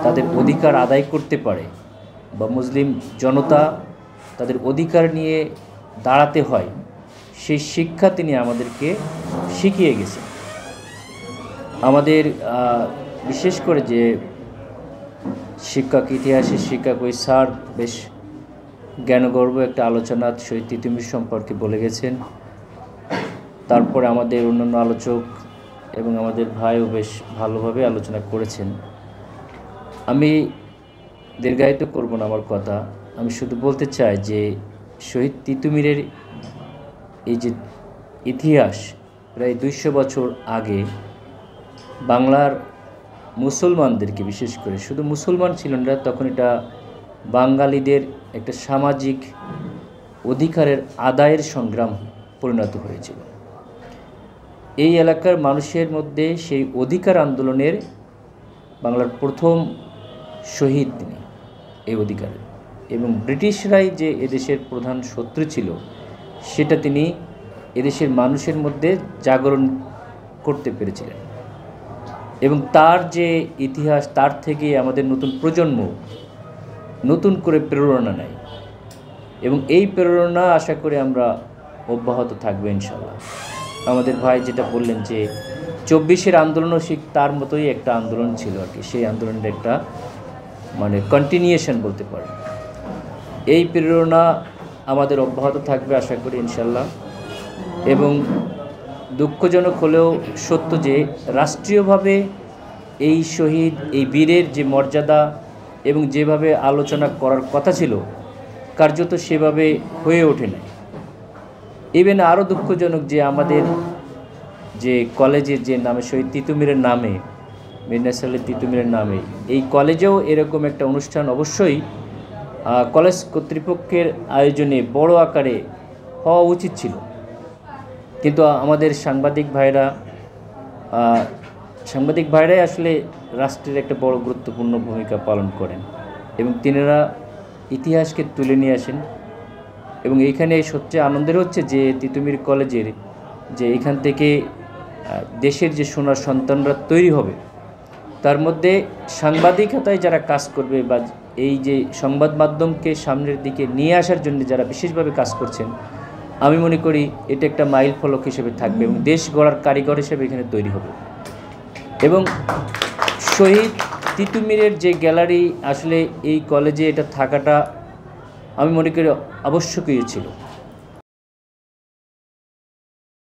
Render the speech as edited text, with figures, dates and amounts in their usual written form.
তাদের অধিকার আদায় করতে পারে বা মুসলিম জনতা তাদের অধিকার নিয়ে দাঁড়াতে হয়, সেই শিক্ষা তিনি আমাদেরকে শিখিয়ে গেছেন। আমাদের বিশেষ করে যে শিক্ষক, ইতিহাসের শিক্ষক ওই স্যার বেশ জ্ঞানগর্ব একটা আলোচনা শহীদ তিতুমীর সম্পর্কে বলে গেছেন। তারপরে আমাদের অন্যান্য আলোচক এবং আমাদের ভাইও বেশ ভালোভাবে আলোচনা করেছেন। আমি দীর্ঘায়িত করব না আমার কথা, আমি শুধু বলতে চাই যে শহীদ তিতুমীরের এই যে ইতিহাস প্রায় 200 বছর আগে বাংলার মুসলমানদেরকে, বিশেষ করে শুধু মুসলমান ছিলেন না, তখন এটা বাঙালিদের একটা সামাজিক অধিকারের আদায়ের সংগ্রাম পরিণত হয়েছিল। এই এলাকার মানুষের মধ্যে সেই অধিকার আন্দোলনের বাংলার প্রথম শহীদ তিনি এই অধিকারের, এবং ব্রিটিশরাই যে এদেশের প্রধান শত্রু ছিল সেটা তিনি এদেশের মানুষের মধ্যে জাগরণ করতে পেরেছিলেন। এবং তার যে ইতিহাস, তার থেকে আমাদের নতুন প্রজন্ম নতুন করে প্রেরণা নেয়, এবং এই প্রেরণা আশা করি আমরা অব্যাহত থাকবে ইনশাল্লাহ। আমাদের ভাই যেটা বললেন যে 24-এর আন্দোলনও ঠিক তার মতোই একটা আন্দোলন ছিল আর কি, সেই আন্দোলনের একটা মানে কন্টিনিউয়েশন বলতে পারে। এই প্রেরণা আমাদের অব্যাহত থাকবে আশা করি ইনশাল্লাহ। এবং দুঃখজনক হলেও সত্য যে রাষ্ট্রীয়ভাবে এই শহীদ, এই বীরের যে মর্যাদা এবং যেভাবে আলোচনা করার কথা ছিল কার্যত সেভাবে হয়ে ওঠে নাই। ইভেন আরও দুঃখজনক যে আমাদের যে কলেজের যে নামে শহীদ তিতুমীরের নামে, মির্জা সাহেব তিতুমীরের নামে, এই কলেজেও এরকম একটা অনুষ্ঠান অবশ্যই কলেজ কর্তৃপক্ষের আয়োজনে বড় আকারে হওয়া উচিত ছিল। কিন্তু আমাদের সাংবাদিক ভাইরাই আসলে রাষ্ট্রের একটা বড় গুরুত্বপূর্ণ ভূমিকা পালন করেন, এবং তিনারা ইতিহাসকে তুলে নিয়ে আসেন। এবং এইখানে সবচেয়ে আনন্দের হচ্ছে যে তিতুমীর কলেজের যে এখান থেকে দেশের যে সোনার সন্তানরা তৈরি হবে, তার মধ্যে সাংবাদিকতায় যারা কাজ করবে বা এই যে সংবাদ মাধ্যমকে সামনের দিকে নিয়ে আসার জন্য যারা বিশেষভাবে কাজ করছেন, আমি মনে করি এটা একটা মাইল ফলক হিসেবে থাকবে এবং দেশ গড়ার কারিগর হিসেবে এখানে তৈরি হবে। এবং শহীদ তিতুমীরের যে গ্যালারি, আসলে এই কলেজে এটা থাকাটা আমি মনে করি আবশ্যকীয় ছিল।